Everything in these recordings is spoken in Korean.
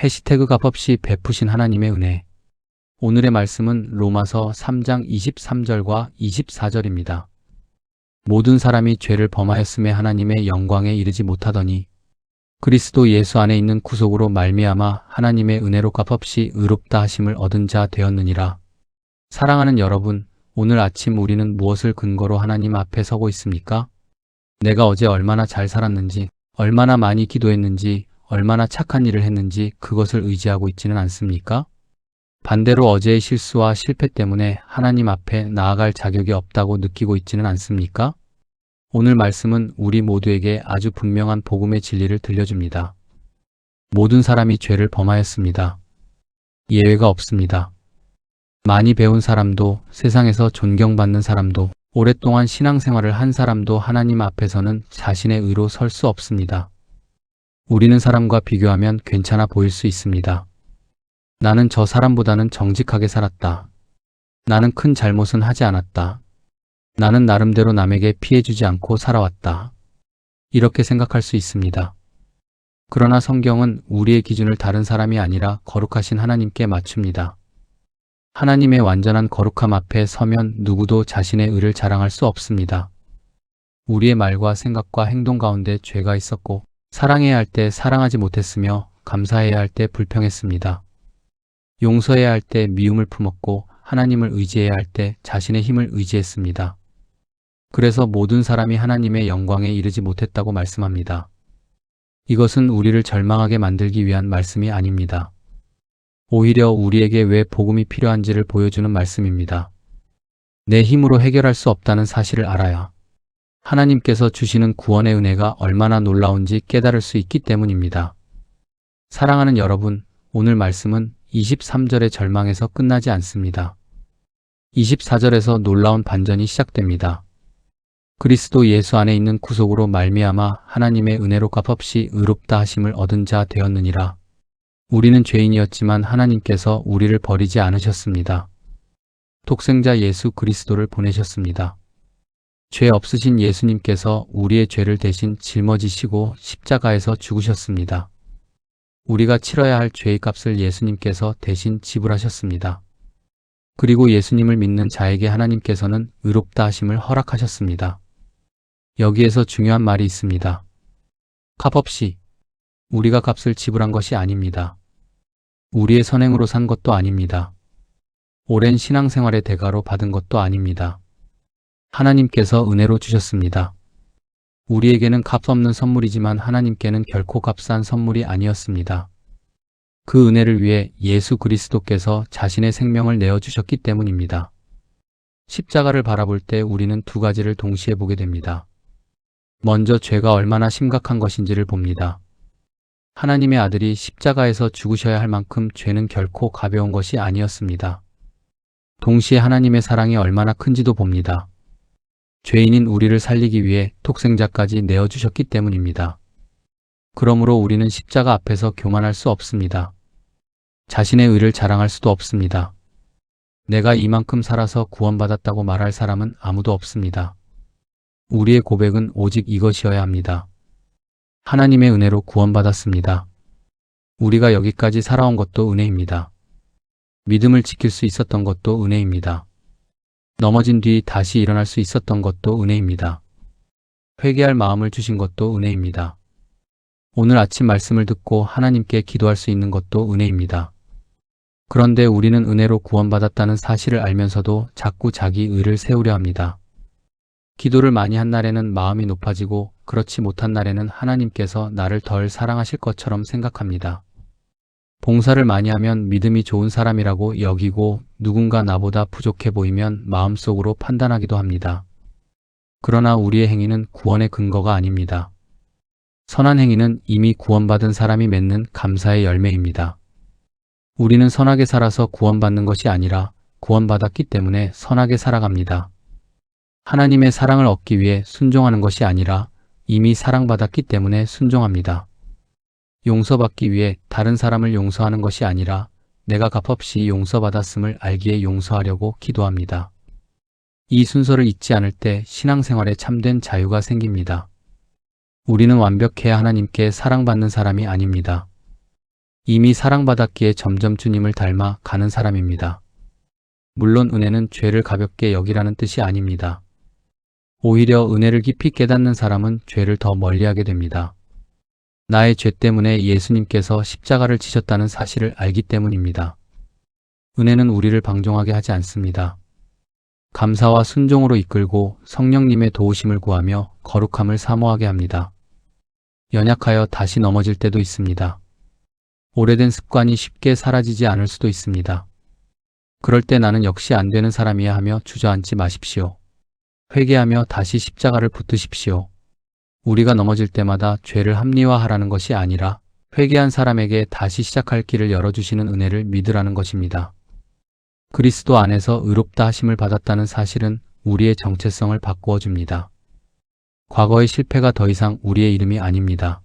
해시태그 값없이 베푸신 하나님의 은혜. 오늘의 말씀은 로마서 3장 23절과 24절입니다. 모든 사람이 죄를 범하였음에 하나님의 영광에 이르지 못하더니 그리스도 예수 안에 있는 구속으로 말미암아 하나님의 은혜로 값없이 의롭다 하심을 얻은 자 되었느니라. 사랑하는 여러분, 오늘 아침 우리는 무엇을 근거로 하나님 앞에 서고 있습니까? 내가 어제 얼마나 잘 살았는지, 얼마나 많이 기도했는지, 얼마나 착한 일을 했는지 그것을 의지하고 있지는 않습니까? 반대로 어제의 실수와 실패 때문에 하나님 앞에 나아갈 자격이 없다고 느끼고 있지는 않습니까? 오늘 말씀은 우리 모두에게 아주 분명한 복음의 진리를 들려줍니다. 모든 사람이 죄를 범하였습니다. 예외가 없습니다. 많이 배운 사람도, 세상에서 존경받는 사람도, 오랫동안 신앙생활을 한 사람도 하나님 앞에서는 자신의 의로 설 수 없습니다. 우리는 사람과 비교하면 괜찮아 보일 수 있습니다. 나는 저 사람보다는 정직하게 살았다. 나는 큰 잘못은 하지 않았다. 나는 나름대로 남에게 피해주지 않고 살아왔다. 이렇게 생각할 수 있습니다. 그러나 성경은 우리의 기준을 다른 사람이 아니라 거룩하신 하나님께 맞춥니다. 하나님의 완전한 거룩함 앞에 서면 누구도 자신의 의를 자랑할 수 없습니다. 우리의 말과 생각과 행동 가운데 죄가 있었고 사랑해야 할 때 사랑하지 못했으며 감사해야 할 때 불평했습니다. 용서해야 할 때 미움을 품었고 하나님을 의지해야 할 때 자신의 힘을 의지했습니다. 그래서 모든 사람이 하나님의 영광에 이르지 못했다고 말씀합니다. 이것은 우리를 절망하게 만들기 위한 말씀이 아닙니다. 오히려 우리에게 왜 복음이 필요한지를 보여주는 말씀입니다. 내 힘으로 해결할 수 없다는 사실을 알아야 하나님께서 주시는 구원의 은혜가 얼마나 놀라운지 깨달을 수 있기 때문입니다. 사랑하는 여러분, 오늘 말씀은 23절의 절망에서 끝나지 않습니다. 24절에서 놀라운 반전이 시작됩니다. 그리스도 예수 안에 있는 구속으로 말미암아 하나님의 은혜로 값없이 의롭다 하심을 얻은 자 되었느니라. 우리는 죄인이었지만 하나님께서 우리를 버리지 않으셨습니다. 독생자 예수 그리스도를 보내셨습니다. 죄 없으신 예수님께서 우리의 죄를 대신 짊어지시고 십자가에서 죽으셨습니다. 우리가 치러야 할 죄의 값을 예수님께서 대신 지불하셨습니다. 그리고 예수님을 믿는 자에게 하나님께서는 의롭다 하심을 허락하셨습니다. 여기에서 중요한 말이 있습니다. 값없이. 우리가 값을 지불한 것이 아닙니다. 우리의 선행으로 산 것도 아닙니다. 오랜 신앙생활의 대가로 받은 것도 아닙니다. 하나님께서 은혜로 주셨습니다. 우리에게는 값없는 선물이지만 하나님께는 결코 값싼 선물이 아니었습니다. 그 은혜를 위해 예수 그리스도께서 자신의 생명을 내어주셨기 때문입니다. 십자가를 바라볼 때 우리는 두 가지를 동시에 보게 됩니다. 먼저 죄가 얼마나 심각한 것인지를 봅니다. 하나님의 아들이 십자가에서 죽으셔야 할 만큼 죄는 결코 가벼운 것이 아니었습니다. 동시에 하나님의 사랑이 얼마나 큰지도 봅니다. 죄인인 우리를 살리기 위해 독생자까지 내어주셨기 때문입니다. 그러므로 우리는 십자가 앞에서 교만할 수 없습니다. 자신의 의를 자랑할 수도 없습니다. 내가 이만큼 살아서 구원받았다고 말할 사람은 아무도 없습니다. 우리의 고백은 오직 이것이어야 합니다. 하나님의 은혜로 구원받았습니다. 우리가 여기까지 살아온 것도 은혜입니다. 믿음을 지킬 수 있었던 것도 은혜입니다. 넘어진 뒤 다시 일어날 수 있었던 것도 은혜입니다. 회개할 마음을 주신 것도 은혜입니다. 오늘 아침 말씀을 듣고 하나님께 기도할 수 있는 것도 은혜입니다. 그런데 우리는 은혜로 구원받았다는 사실을 알면서도 자꾸 자기 의를 세우려 합니다. 기도를 많이 한 날에는 마음이 높아지고 그렇지 못한 날에는 하나님께서 나를 덜 사랑하실 것처럼 생각합니다. 봉사를 많이 하면 믿음이 좋은 사람이라고 여기고 누군가 나보다 부족해 보이면 마음속으로 판단하기도 합니다. 그러나 우리의 행위는 구원의 근거가 아닙니다. 선한 행위는 이미 구원받은 사람이 맺는 감사의 열매입니다. 우리는 선하게 살아서 구원받는 것이 아니라 구원받았기 때문에 선하게 살아갑니다. 하나님의 사랑을 얻기 위해 순종하는 것이 아니라 이미 사랑받았기 때문에 순종합니다. 용서받기 위해 다른 사람을 용서하는 것이 아니라 내가 값없이 용서받았음을 알기에 용서하려고 기도합니다. 이 순서를 잊지 않을 때 신앙생활에 참된 자유가 생깁니다. 우리는 완벽해야 하나님께 사랑받는 사람이 아닙니다. 이미 사랑받았기에 점점 주님을 닮아 가는 사람입니다. 물론 은혜는 죄를 가볍게 여기라는 뜻이 아닙니다. 오히려 은혜를 깊이 깨닫는 사람은 죄를 더 멀리하게 됩니다. 나의 죄 때문에 예수님께서 십자가를 지셨다는 사실을 알기 때문입니다. 은혜는 우리를 방종하게 하지 않습니다. 감사와 순종으로 이끌고 성령님의 도우심을 구하며 거룩함을 사모하게 합니다. 연약하여 다시 넘어질 때도 있습니다. 오래된 습관이 쉽게 사라지지 않을 수도 있습니다. 그럴 때 나는 역시 안 되는 사람이야 하며 주저앉지 마십시오. 회개하며 다시 십자가를 붙드십시오. 우리가 넘어질 때마다 죄를 합리화하라는 것이 아니라 회개한 사람에게 다시 시작할 길을 열어주시는 은혜를 믿으라는 것입니다. 그리스도 안에서 의롭다 하심을 받았다는 사실은 우리의 정체성을 바꾸어 줍니다. 과거의 실패가 더 이상 우리의 이름이 아닙니다.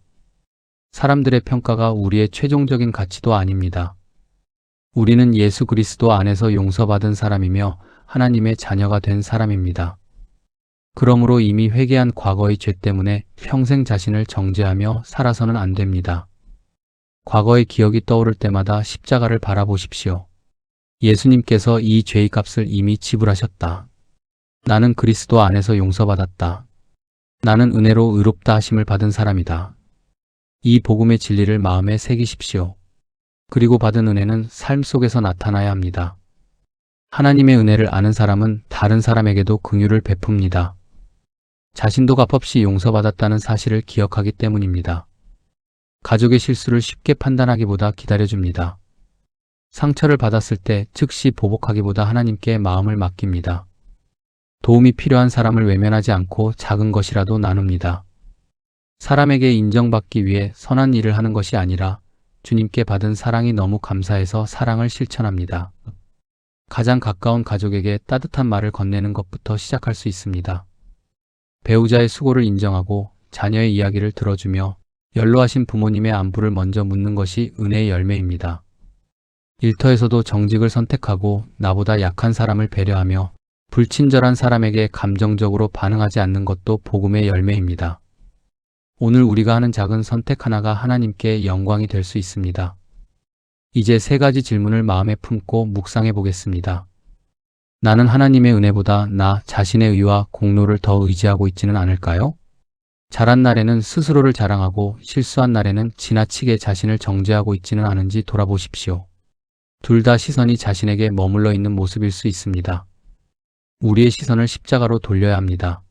사람들의 평가가 우리의 최종적인 가치도 아닙니다. 우리는 예수 그리스도 안에서 용서받은 사람이며 하나님의 자녀가 된 사람입니다. 그러므로 이미 회개한 과거의 죄 때문에 평생 자신을 정죄하며 살아서는 안 됩니다. 과거의 기억이 떠오를 때마다 십자가를 바라보십시오. 예수님께서 이 죄의 값을 이미 지불하셨다. 나는 그리스도 안에서 용서받았다. 나는 은혜로 의롭다 하심을 받은 사람이다. 이 복음의 진리를 마음에 새기십시오. 그리고 받은 은혜는 삶 속에서 나타나야 합니다. 하나님의 은혜를 아는 사람은 다른 사람에게도 긍휼을 베풉니다. 자신도 값없이 용서받았다는 사실을 기억하기 때문입니다. 가족의 실수를 쉽게 판단하기보다 기다려줍니다. 상처를 받았을 때 즉시 보복하기보다 하나님께 마음을 맡깁니다. 도움이 필요한 사람을 외면하지 않고 작은 것이라도 나눕니다. 사람에게 인정받기 위해 선한 일을 하는 것이 아니라 주님께 받은 사랑이 너무 감사해서 사랑을 실천합니다. 가장 가까운 가족에게 따뜻한 말을 건네는 것부터 시작할 수 있습니다. 배우자의 수고를 인정하고 자녀의 이야기를 들어주며 연로하신 부모님의 안부를 먼저 묻는 것이 은혜의 열매입니다. 일터에서도 정직을 선택하고 나보다 약한 사람을 배려하며 불친절한 사람에게 감정적으로 반응하지 않는 것도 복음의 열매입니다. 오늘 우리가 하는 작은 선택 하나가 하나님께 영광이 될 수 있습니다. 이제 세 가지 질문을 마음에 품고 묵상해 보겠습니다. 나는 하나님의 은혜보다 나 자신의 의와 공로를 더 의지하고 있지는 않을까요? 잘한 날에는 스스로를 자랑하고 실수한 날에는 지나치게 자신을 정죄하고 있지는 않은지 돌아보십시오. 둘 다 시선이 자신에게 머물러 있는 모습일 수 있습니다. 우리의 시선을 십자가로 돌려야 합니다.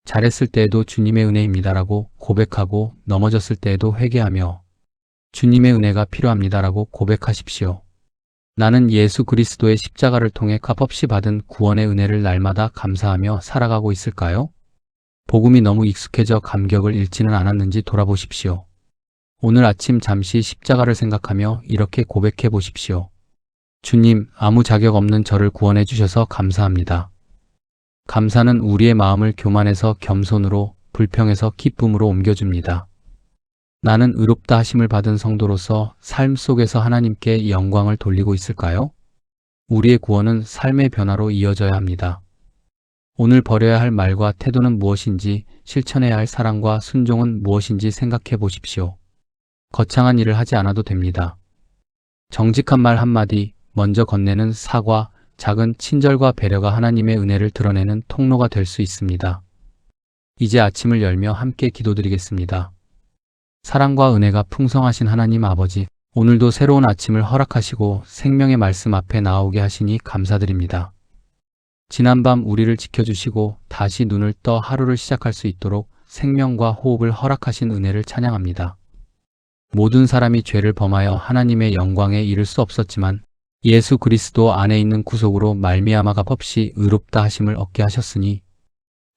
잘했을 때에도 주님의 은혜입니다라고 고백하고 넘어졌을 때에도 회개하며 주님의 은혜가 필요합니다라고 고백하십시오. 나는 예수 그리스도의 십자가를 통해 값없이 받은 구원의 은혜를 날마다 감사하며 살아가고 있을까요? 복음이 너무 익숙해져 감격을 잃지는 않았는지 돌아보십시오. 오늘 아침 잠시 십자가를 생각하며 이렇게 고백해 보십시오. 주님, 아무 자격 없는 저를 구원해 주셔서 감사합니다. 감사는 우리의 마음을 교만에서 겸손으로, 불평에서 기쁨으로 옮겨줍니다. 나는 의롭다 하심을 받은 성도로서 삶 속에서 하나님께 영광을 돌리고 있을까요? 우리의 구원은 삶의 변화로 이어져야 합니다. 오늘 버려야 할 말과 태도는 무엇인지, 실천해야 할 사랑과 순종은 무엇인지 생각해 보십시오. 거창한 일을 하지 않아도 됩니다. 정직한 말 한마디, 먼저 건네는 사과, 작은 친절과 배려가 하나님의 은혜를 드러내는 통로가 될 수 있습니다. 이제 아침을 열며 함께 기도드리겠습니다. 사랑과 은혜가 풍성하신 하나님 아버지, 오늘도 새로운 아침을 허락하시고 생명의 말씀 앞에 나오게 하시니 감사드립니다. 지난밤 우리를 지켜주시고 다시 눈을 떠 하루를 시작할 수 있도록 생명과 호흡을 허락하신 은혜를 찬양합니다. 모든 사람이 죄를 범하여 하나님의 영광에 이를 수 없었지만 예수 그리스도 안에 있는 구속으로 말미암아 값없이 의롭다 하심을 얻게 하셨으니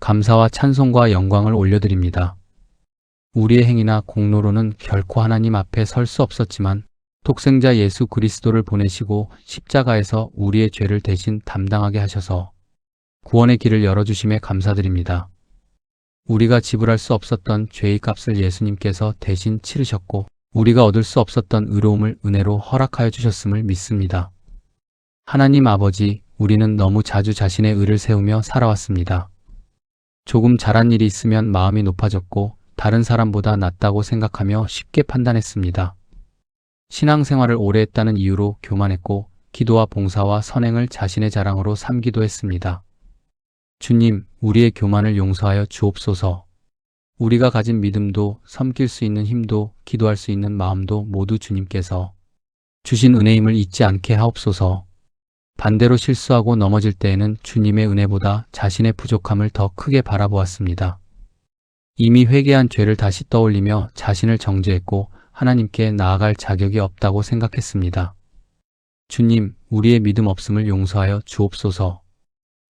감사와 찬송과 영광을 올려드립니다. 우리의 행위나 공로로는 결코 하나님 앞에 설 수 없었지만 독생자 예수 그리스도를 보내시고 십자가에서 우리의 죄를 대신 담당하게 하셔서 구원의 길을 열어주심에 감사드립니다. 우리가 지불할 수 없었던 죄의 값을 예수님께서 대신 치르셨고 우리가 얻을 수 없었던 의로움을 은혜로 허락하여 주셨음을 믿습니다. 하나님 아버지, 우리는 너무 자주 자신의 의를 세우며 살아왔습니다. 조금 잘한 일이 있으면 마음이 높아졌고 다른 사람보다 낫다고 생각하며 쉽게 판단했습니다. 신앙생활을 오래 했다는 이유로 교만했고 기도와 봉사와 선행을 자신의 자랑으로 삼기도 했습니다. 주님, 우리의 교만을 용서하여 주옵소서. 우리가 가진 믿음도 섬길 수 있는 힘도 기도할 수 있는 마음도 모두 주님께서 주신 은혜임을 잊지 않게 하옵소서. 반대로 실수하고 넘어질 때에는 주님의 은혜보다 자신의 부족함을 더 크게 바라보았습니다. 이미 회개한 죄를 다시 떠올리며 자신을 정죄했고 하나님께 나아갈 자격이 없다고 생각했습니다. 주님, 우리의 믿음 없음을 용서하여 주옵소서.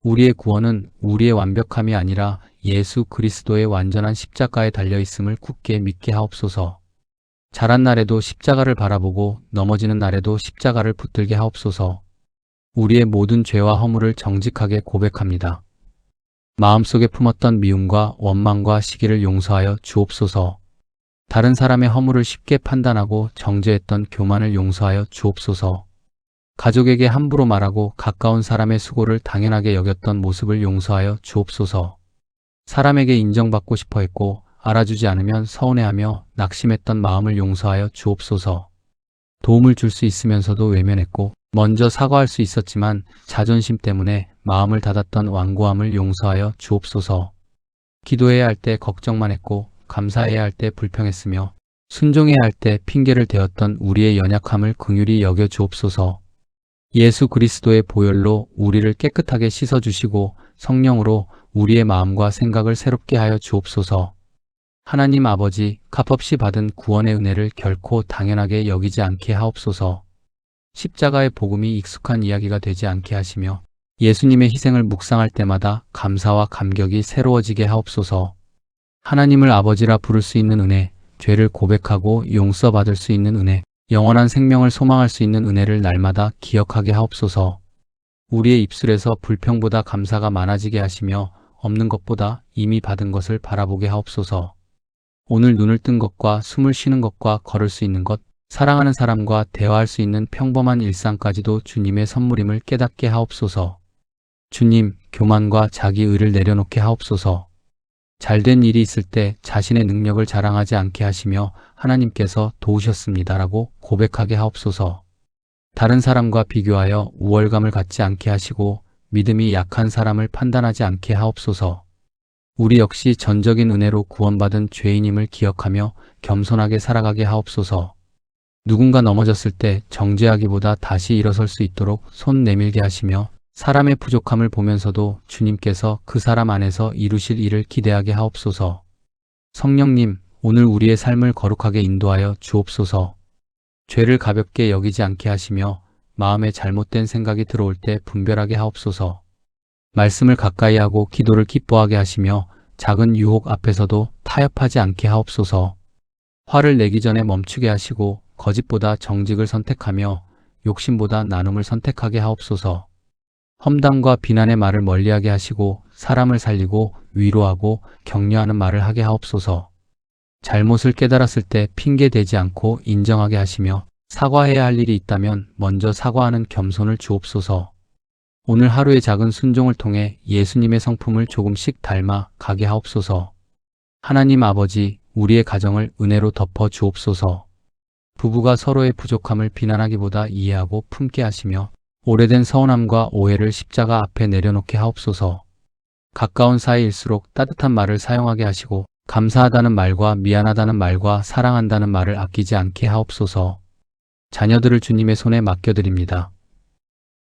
우리의 구원은 우리의 완벽함이 아니라 예수 그리스도의 완전한 십자가에 달려 있음을 굳게 믿게 하옵소서. 자란 날에도 십자가를 바라보고 넘어지는 날에도 십자가를 붙들게 하옵소서. 우리의 모든 죄와 허물을 정직하게 고백합니다. 마음속에 품었던 미움과 원망과 시기를 용서하여 주옵소서. 다른 사람의 허물을 쉽게 판단하고 정죄했던 교만을 용서하여 주옵소서. 가족에게 함부로 말하고 가까운 사람의 수고를 당연하게 여겼던 모습을 용서하여 주옵소서. 사람에게 인정받고 싶어 했고 알아주지 않으면 서운해하며 낙심했던 마음을 용서하여 주옵소서. 도움을 줄 수 있으면서도 외면했고 먼저 사과할 수 있었지만 자존심 때문에 마음을 닫았던 완고함을 용서하여 주옵소서. 기도해야 할 때 걱정만 했고 감사해야 할 때 불평했으며 순종해야 할 때 핑계를 대었던 우리의 연약함을 긍휼히 여겨 주옵소서. 예수 그리스도의 보혈로 우리를 깨끗하게 씻어주시고 성령으로 우리의 마음과 생각을 새롭게 하여 주옵소서. 하나님 아버지, 값없이 받은 구원의 은혜를 결코 당연하게 여기지 않게 하옵소서. 십자가의 복음이 익숙한 이야기가 되지 않게 하시며 예수님의 희생을 묵상할 때마다 감사와 감격이 새로워지게 하옵소서. 하나님을 아버지라 부를 수 있는 은혜, 죄를 고백하고 용서받을 수 있는 은혜, 영원한 생명을 소망할 수 있는 은혜를 날마다 기억하게 하옵소서. 우리의 입술에서 불평보다 감사가 많아지게 하시며 없는 것보다 이미 받은 것을 바라보게 하옵소서. 오늘 눈을 뜬 것과 숨을 쉬는 것과 걸을 수 있는 것, 사랑하는 사람과 대화할 수 있는 평범한 일상까지도 주님의 선물임을 깨닫게 하옵소서. 주님, 교만과 자기의를 내려놓게 하옵소서. 잘된 일이 있을 때 자신의 능력을 자랑하지 않게 하시며 하나님께서 도우셨습니다라고 고백하게 하옵소서. 다른 사람과 비교하여 우월감을 갖지 않게 하시고 믿음이 약한 사람을 판단하지 않게 하옵소서. 우리 역시 전적인 은혜로 구원받은 죄인임을 기억하며 겸손하게 살아가게 하옵소서. 누군가 넘어졌을 때 정죄하기보다 다시 일어설 수 있도록 손 내밀게 하시며 사람의 부족함을 보면서도 주님께서 그 사람 안에서 이루실 일을 기대하게 하옵소서. 성령님, 오늘 우리의 삶을 거룩하게 인도하여 주옵소서. 죄를 가볍게 여기지 않게 하시며 마음에 잘못된 생각이 들어올 때 분별하게 하옵소서. 말씀을 가까이 하고 기도를 기뻐하게 하시며 작은 유혹 앞에서도 타협하지 않게 하옵소서. 화를 내기 전에 멈추게 하시고 거짓보다 정직을 선택하며 욕심보다 나눔을 선택하게 하옵소서. 험담과 비난의 말을 멀리하게 하시고 사람을 살리고 위로하고 격려하는 말을 하게 하옵소서. 잘못을 깨달았을 때 핑계대지 않고 인정하게 하시며 사과해야 할 일이 있다면 먼저 사과하는 겸손을 주옵소서. 오늘 하루의 작은 순종을 통해 예수님의 성품을 조금씩 닮아 가게 하옵소서. 하나님 아버지, 우리의 가정을 은혜로 덮어 주옵소서. 부부가 서로의 부족함을 비난하기보다 이해하고 품게 하시며 오래된 서운함과 오해를 십자가 앞에 내려놓게 하옵소서. 가까운 사이일수록 따뜻한 말을 사용하게 하시고 감사하다는 말과 미안하다는 말과 사랑한다는 말을 아끼지 않게 하옵소서. 자녀들을 주님의 손에 맡겨드립니다.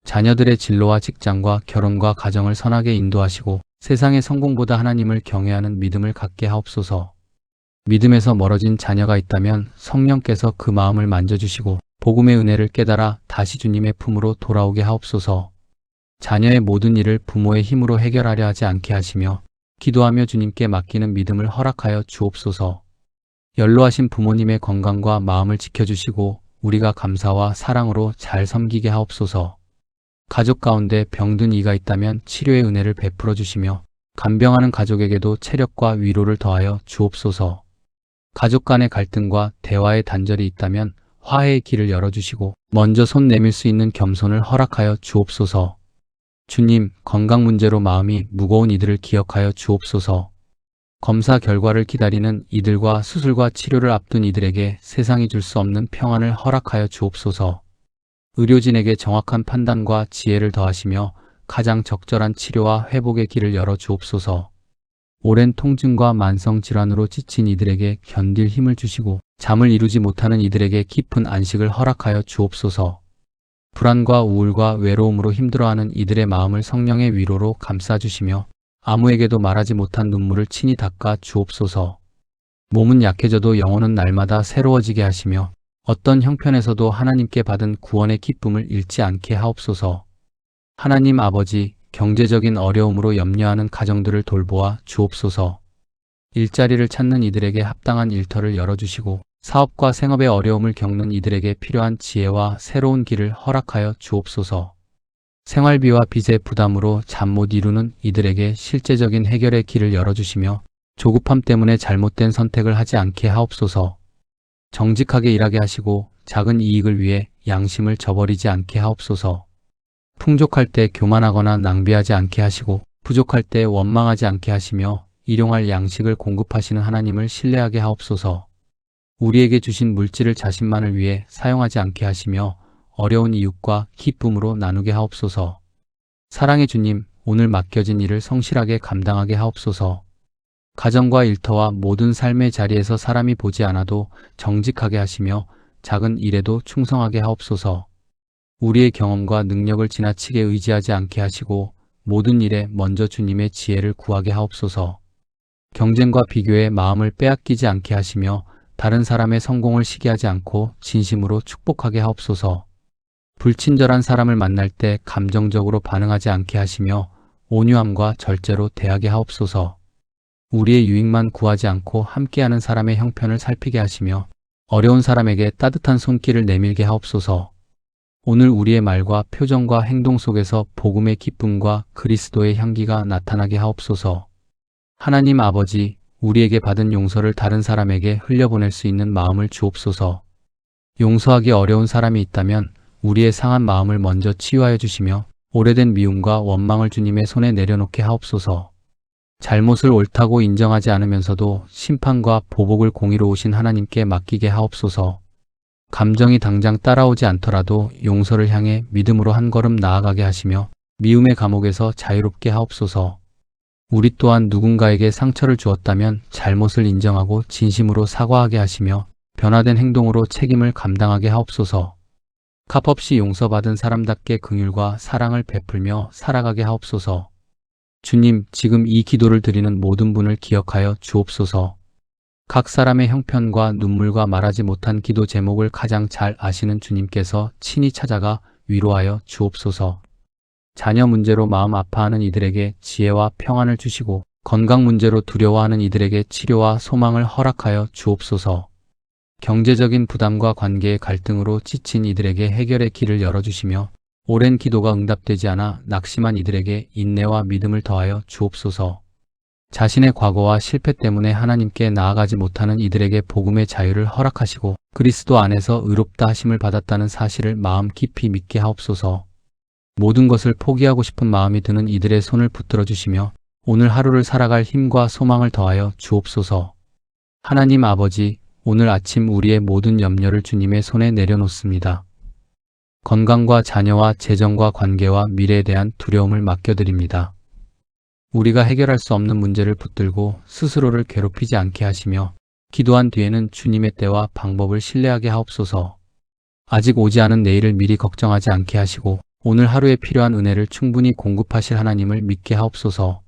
자녀들의 진로와 직장과 결혼과 가정을 선하게 인도하시고 세상의 성공보다 하나님을 경외하는 믿음을 갖게 하옵소서. 믿음에서 멀어진 자녀가 있다면 성령께서 그 마음을 만져주시고 복음의 은혜를 깨달아 다시 주님의 품으로 돌아오게 하옵소서. 자녀의 모든 일을 부모의 힘으로 해결하려 하지 않게 하시며 기도하며 주님께 맡기는 믿음을 허락하여 주옵소서. 연로하신 부모님의 건강과 마음을 지켜주시고 우리가 감사와 사랑으로 잘 섬기게 하옵소서. 가족 가운데 병든 이가 있다면 치료의 은혜를 베풀어 주시며 간병하는 가족에게도 체력과 위로를 더하여 주옵소서. 가족 간의 갈등과 대화의 단절이 있다면 화해의 길을 열어주시고 먼저 손 내밀 수 있는 겸손을 허락하여 주옵소서. 주님, 건강 문제로 마음이 무거운 이들을 기억하여 주옵소서. 검사 결과를 기다리는 이들과 수술과 치료를 앞둔 이들에게 세상이 줄 수 없는 평안을 허락하여 주옵소서. 의료진에게 정확한 판단과 지혜를 더하시며 가장 적절한 치료와 회복의 길을 열어 주옵소서. 오랜 통증과 만성 질환으로 지친 이들에게 견딜 힘을 주시고 잠을 이루지 못하는 이들에게 깊은 안식을 허락하여 주옵소서. 불안과 우울과 외로움으로 힘들어하는 이들의 마음을 성령의 위로로 감싸주시며 아무에게도 말하지 못한 눈물을 친히 닦아 주옵소서. 몸은 약해져도 영혼은 날마다 새로워지게 하시며 어떤 형편에서도 하나님께 받은 구원의 기쁨을 잃지 않게 하옵소서. 하나님 아버지, 경제적인 어려움으로 염려하는 가정들을 돌보아 주옵소서. 일자리를 찾는 이들에게 합당한 일터를 열어주시고 사업과 생업의 어려움을 겪는 이들에게 필요한 지혜와 새로운 길을 허락하여 주옵소서. 생활비와 빚의 부담으로 잠 못 이루는 이들에게 실제적인 해결의 길을 열어주시며 조급함 때문에 잘못된 선택을 하지 않게 하옵소서. 정직하게 일하게 하시고 작은 이익을 위해 양심을 저버리지 않게 하옵소서. 풍족할 때 교만하거나 낭비하지 않게 하시고 부족할 때 원망하지 않게 하시며 일용할 양식을 공급하시는 하나님을 신뢰하게 하옵소서. 우리에게 주신 물질을 자신만을 위해 사용하지 않게 하시며 어려운 이웃과 기쁨으로 나누게 하옵소서. 사랑의 주님, 오늘 맡겨진 일을 성실하게 감당하게 하옵소서. 가정과 일터와 모든 삶의 자리에서 사람이 보지 않아도 정직하게 하시며 작은 일에도 충성하게 하옵소서. 우리의 경험과 능력을 지나치게 의지하지 않게 하시고 모든 일에 먼저 주님의 지혜를 구하게 하옵소서. 경쟁과 비교에 마음을 빼앗기지 않게 하시며 다른 사람의 성공을 시기하지 않고 진심으로 축복하게 하옵소서. 불친절한 사람을 만날 때 감정적으로 반응하지 않게 하시며 온유함과 절제로 대하게 하옵소서. 우리의 유익만 구하지 않고 함께하는 사람의 형편을 살피게 하시며 어려운 사람에게 따뜻한 손길을 내밀게 하옵소서. 오늘 우리의 말과 표정과 행동 속에서 복음의 기쁨과 그리스도의 향기가 나타나게 하옵소서. 하나님 아버지, 우리에게 받은 용서를 다른 사람에게 흘려보낼 수 있는 마음을 주옵소서. 용서하기 어려운 사람이 있다면 우리의 상한 마음을 먼저 치유하여 주시며 오래된 미움과 원망을 주님의 손에 내려놓게 하옵소서. 잘못을 옳다고 인정하지 않으면서도 심판과 보복을 공의로우신 하나님께 맡기게 하옵소서. 감정이 당장 따라오지 않더라도 용서를 향해 믿음으로 한 걸음 나아가게 하시며 미움의 감옥에서 자유롭게 하옵소서. 우리 또한 누군가에게 상처를 주었다면 잘못을 인정하고 진심으로 사과하게 하시며 변화된 행동으로 책임을 감당하게 하옵소서. 값없이 용서받은 사람답게 긍휼과 사랑을 베풀며 살아가게 하옵소서. 주님, 지금 이 기도를 드리는 모든 분을 기억하여 주옵소서. 각 사람의 형편과 눈물과 말하지 못한 기도 제목을 가장 잘 아시는 주님께서 친히 찾아가 위로하여 주옵소서. 자녀 문제로 마음 아파하는 이들에게 지혜와 평안을 주시고 건강 문제로 두려워하는 이들에게 치료와 소망을 허락하여 주옵소서. 경제적인 부담과 관계의 갈등으로 지친 이들에게 해결의 길을 열어주시며 오랜 기도가 응답되지 않아 낙심한 이들에게 인내와 믿음을 더하여 주옵소서. 자신의 과거와 실패 때문에 하나님께 나아가지 못하는 이들에게 복음의 자유를 허락하시고 그리스도 안에서 의롭다 하심을 받았다는 사실을 마음 깊이 믿게 하옵소서. 모든 것을 포기하고 싶은 마음이 드는 이들의 손을 붙들어 주시며 오늘 하루를 살아갈 힘과 소망을 더하여 주옵소서. 하나님 아버지, 오늘 아침 우리의 모든 염려를 주님의 손에 내려놓습니다. 건강과 자녀와 재정과 관계와 미래에 대한 두려움을 맡겨드립니다. 우리가 해결할 수 없는 문제를 붙들고 스스로를 괴롭히지 않게 하시며 기도한 뒤에는 주님의 때와 방법을 신뢰하게 하옵소서. 아직 오지 않은 내일을 미리 걱정하지 않게 하시고 오늘 하루에 필요한 은혜를 충분히 공급하실 하나님을 믿게 하옵소서.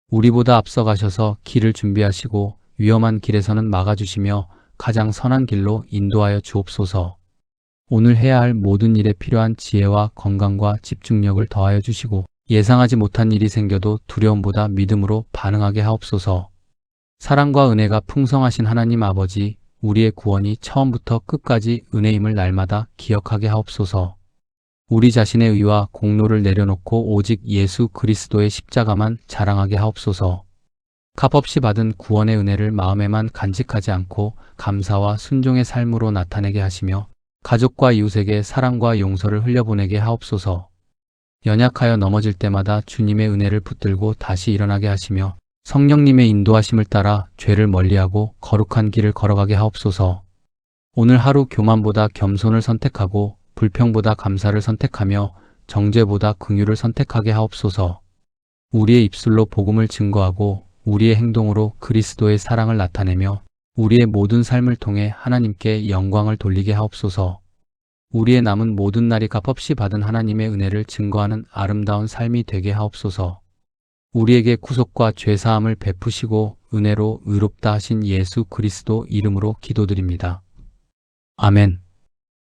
우리보다 앞서가셔서 길을 준비하시고 위험한 길에서는 막아주시며 가장 선한 길로 인도하여 주옵소서. 오늘 해야 할 모든 일에 필요한 지혜와 건강과 집중력을 더하여 주시고 예상하지 못한 일이 생겨도 두려움보다 믿음으로 반응하게 하옵소서. 사랑과 은혜가 풍성하신 하나님 아버지, 우리의 구원이 처음부터 끝까지 은혜임을 날마다 기억하게 하옵소서. 우리 자신의 의와 공로를 내려놓고 오직 예수 그리스도의 십자가만 자랑하게 하옵소서. 값없이 받은 구원의 은혜를 마음에만 간직하지 않고 감사와 순종의 삶으로 나타내게 하시며 가족과 이웃에게 사랑과 용서를 흘려보내게 하옵소서. 연약하여 넘어질 때마다 주님의 은혜를 붙들고 다시 일어나게 하시며 성령님의 인도하심을 따라 죄를 멀리하고 거룩한 길을 걸어가게 하옵소서. 오늘 하루 교만보다 겸손을 선택하고 불평보다 감사를 선택하며 정죄보다 긍휼을 선택하게 하옵소서. 우리의 입술로 복음을 증거하고 우리의 행동으로 그리스도의 사랑을 나타내며 우리의 모든 삶을 통해 하나님께 영광을 돌리게 하옵소서. 우리의 남은 모든 날이 값없이 받은 하나님의 은혜를 증거하는 아름다운 삶이 되게 하옵소서. 우리에게 구속과 죄사함을 베푸시고 은혜로 의롭다 하신 예수 그리스도 이름으로 기도드립니다. 아멘.